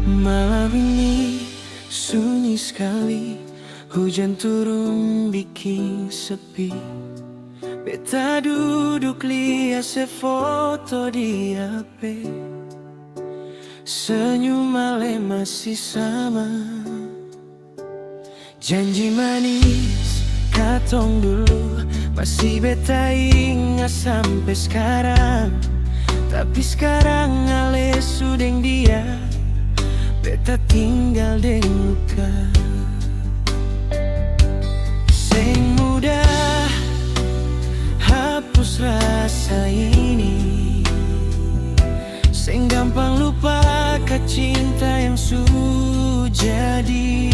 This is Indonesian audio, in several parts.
Malam ini sunyi sekali, hujan turun bikin sepi. Beta duduk liat sefoto di HP, senyum Ale masih sama. Janji manis katong dulu masih beta ingat sampai sekarang. Tapi sekarang Ale sudeng dia, beta tinggal deng luka. Seng mudah hapus rasa ini, seng gampang lupakan cinta yang sudah jadi.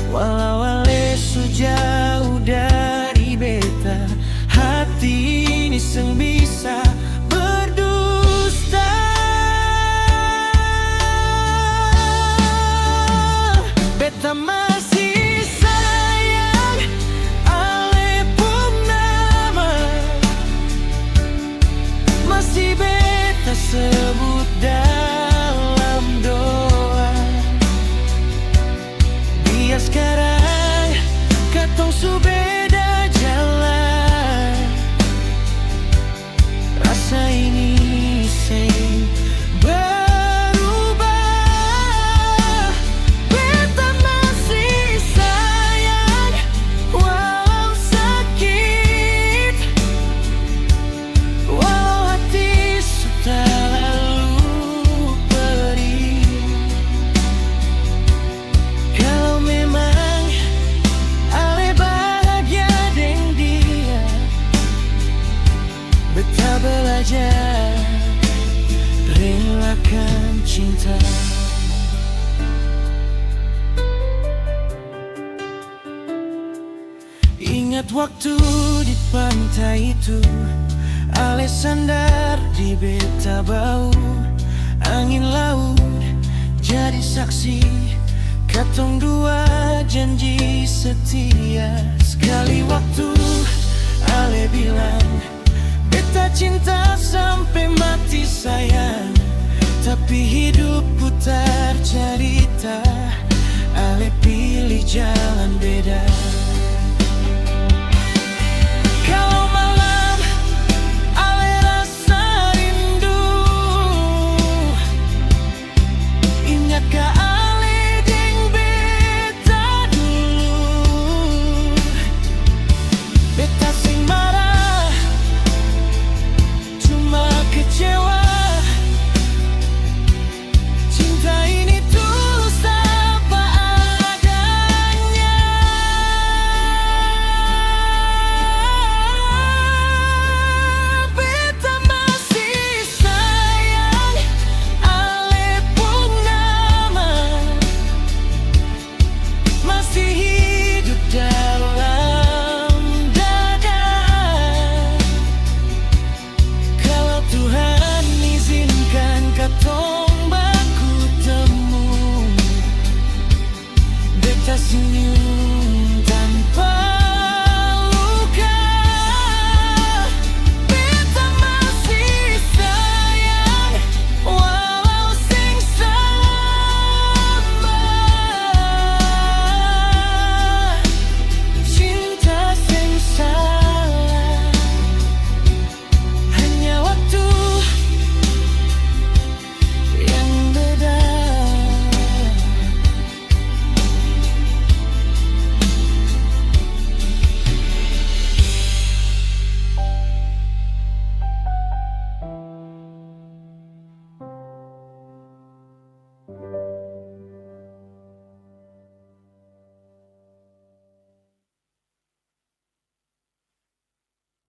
Walau Ale sejauh dari beta, hati ini seng bisa berdusta. Beta masih sayang Ale Purnama, masih beta sebut dalam doa. Biar sekarang katong su beda jalan, rasa ini seng berubah. Beta masih sayang walau sakit, walau hati sudah lalu perih. Kalau memang Ale bahagia deng dia, beta belajar relakan cinta. Ingat waktu di pantai itu, Ale sandar di beta bau. Angin laut jadi saksi, katong dua janji setia. Sekali waktu Ale bilang, beta cinta sampai mati sayang. Tapi hidup putar cerita,